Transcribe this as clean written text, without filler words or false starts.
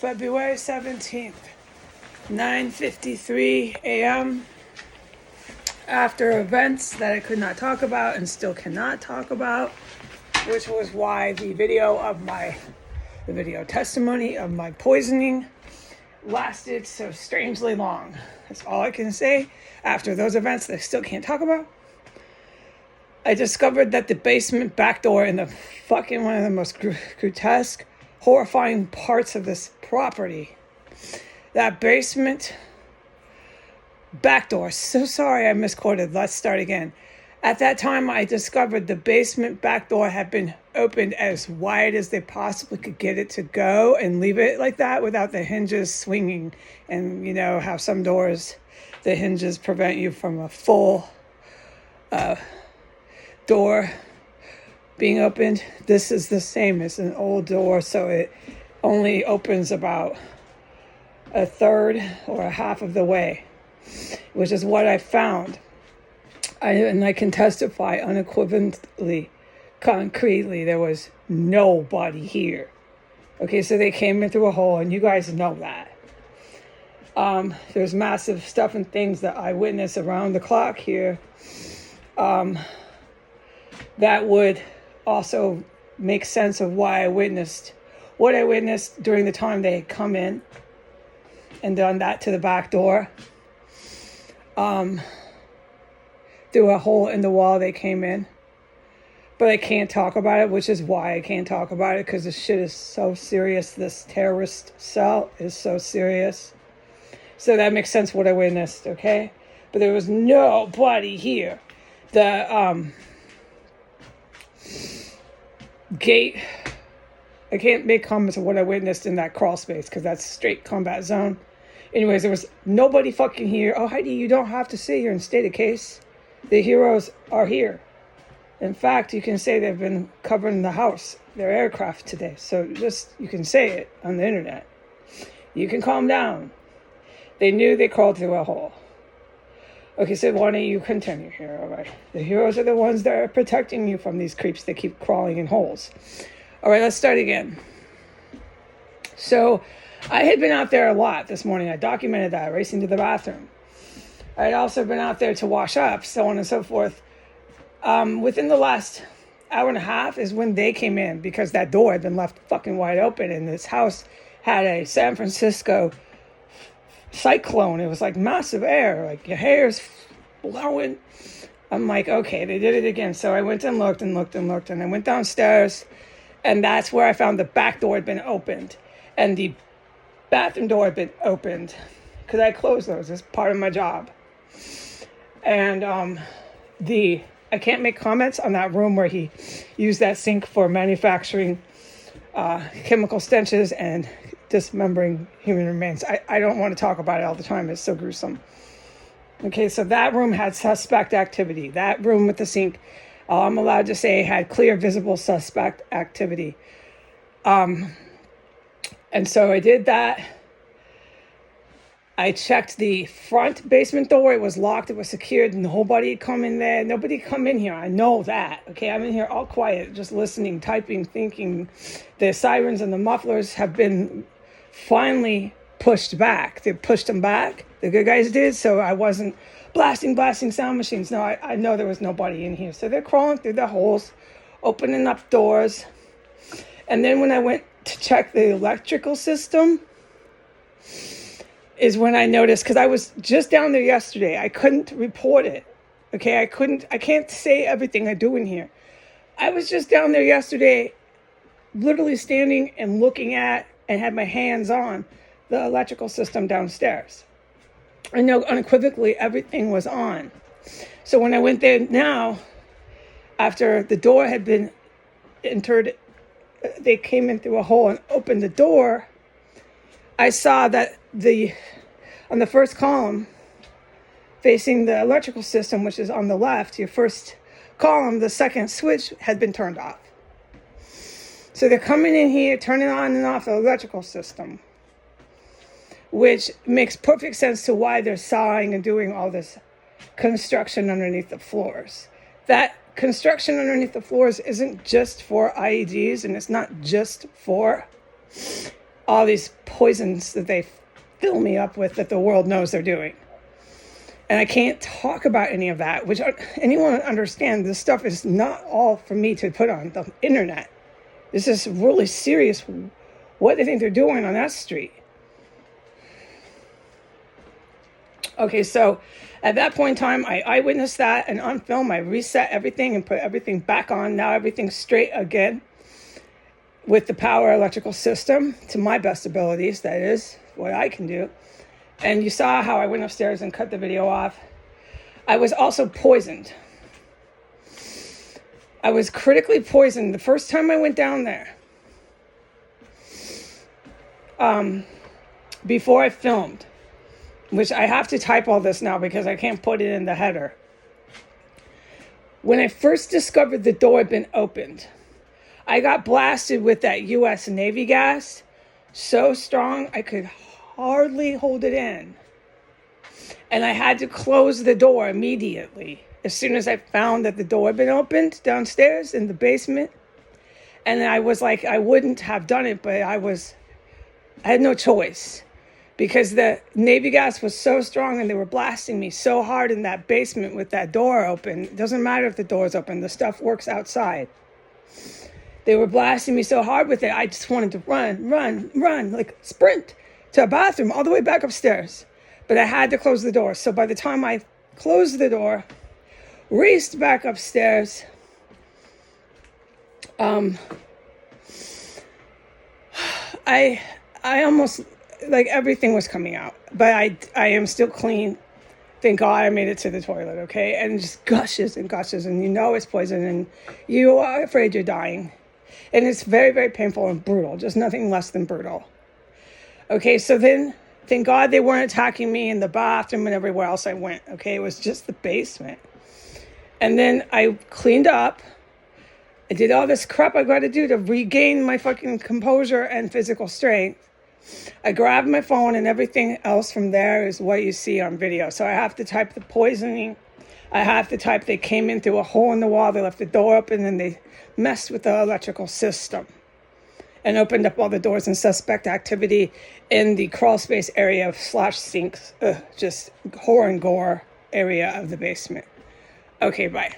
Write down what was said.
February 17th, 9:53 a.m. After events that I could not talk about and still cannot talk about, which was why the video testimony of my poisoning lasted so strangely long. That's all I can say. After those events that I still can't talk about, I discovered that the basement back door in the fucking one of the most grotesque, horrifying parts of this property, that basement back door. So sorry I misquoted. Let's start again. At that time, I discovered the basement back door had been opened as wide as they possibly could get it to go and leave it like that without the hinges swinging. And you know how some doors, the hinges prevent you from a full door being opened. This is the same. It's an old door, so it only opens about a third or a half of the way, which is what I found. I can testify unequivocally, concretely, there was nobody here. Okay, so they came in through a hole, and you guys know that. There's massive stuff and things that I witnessed around the clock here that would also make sense of why I witnessed what I witnessed during the time they had come in and done that to the back door. Through a hole in the wall they came in. But I can't talk about it, which is why I can't talk about it, because this shit is so serious. This terrorist cell is so serious. So that makes sense what I witnessed, okay? But there was nobody here. The gate, I can't make comments on what I witnessed in that crawl space, because that's straight combat zone. Anyways, there was nobody fucking here. Oh, Heidi, you don't have to sit here and state a case. The heroes are here. In fact, you can say they've been covering the house, their aircraft today. So you can say it on the internet. You can calm down. They knew they crawled through a hole. Okay, so why don't you continue here, all right? The heroes are the ones that are protecting you from these creeps that keep crawling in holes. All right, let's start again. So I had been out there a lot this morning. I documented that, racing to the bathroom. I had also been out there to wash up, so on and so forth. Within the last hour and a half is when they came in, because that door had been left fucking wide open, and this house had a San Francisco cyclone. It was like massive air, like your hair's blowing. I'm like, okay, they did it again. So I went and looked, and I went downstairs, and that's where I found the back door had been opened, and the bathroom door had been opened, because I closed those as part of my job. And I can't make comments on that room where he used that sink for manufacturing chemical stenches and dismembering human remains. I don't want to talk about it all the time. It's so gruesome. Okay, so that room had suspect activity. That room with the sink, all I'm allowed to say, had clear, visible suspect activity. And so I did that. I checked the front basement door. It was locked. It was secured. Nobody had come in there. Nobody come in here. I know that. Okay, I'm in here all quiet, just listening, typing, thinking. The sirens and the mufflers have been finally pushed back. They pushed them back. The good guys did. So I wasn't blasting sound machines. No, I know there was nobody in here. So they're crawling through the holes, opening up doors. And then when I went to check the electrical system, is when I noticed, because I was just down there yesterday. I couldn't report it. Okay, I can't say everything I do in here. I was just down there yesterday, literally standing and looking at and had my hands on the electrical system downstairs. I know unequivocally everything was on. So when I went there now, after the door had been entered, they came in through a hole and opened the door. I saw that on the first column, facing the electrical system, which is on the left, your first column, the second switch had been turned off. So they're coming in here, turning on and off the electrical system, which makes perfect sense to why they're sawing and doing all this construction underneath the floors. That construction underneath the floors isn't just for IEDs, and it's not just for all these poisons that they fill me up with that the world knows they're doing. And I can't talk about any of that, which anyone understand, this stuff is not all for me to put on the internet. This is really serious what they think they're doing on that street. Okay, so at that point in time, I eyewitnessed that, and on film, I reset everything and put everything back on. Now everything's straight again with the power electrical system to my best abilities. That is what I can do. And you saw how I went upstairs and cut the video off. I was also poisoned. I was critically poisoned the first time I went down there. Before I filmed, which I have to type all this now because I can't put it in the header. When I first discovered the door had been opened, I got blasted with that U.S. Navy gas so strong I could hardly hold it in. And I had to close the door immediately as soon as I found that the door had been opened downstairs in the basement. And I was like, I wouldn't have done it, but I had no choice because the Navy gas was so strong and they were blasting me so hard in that basement with that door open. It doesn't matter if the door's open, the stuff works outside. They were blasting me so hard with it, I just wanted to run, like sprint to a bathroom all the way back upstairs. But I had to close the door. So by the time I closed the door, raced back upstairs, I almost, like, everything was coming out. But I am still clean. Thank God I made it to the toilet, okay? And just gushes and gushes, and you know it's poison, and you are afraid you're dying. And it's very, very painful and brutal, just nothing less than brutal. Okay, so then, thank God they weren't attacking me in the bathroom and everywhere else I went, okay? It was just the basement. And then I cleaned up. I did all this crap I got to do to regain my fucking composure and physical strength. I grabbed my phone, and everything else from there is what you see on video. So I have to type the poisoning. I have to type they came in through a hole in the wall. They left the door open, and they messed with the electrical system and opened up all the doors and suspect activity in the crawl space area / sinks, just horror and gore area of the basement. Okay, bye.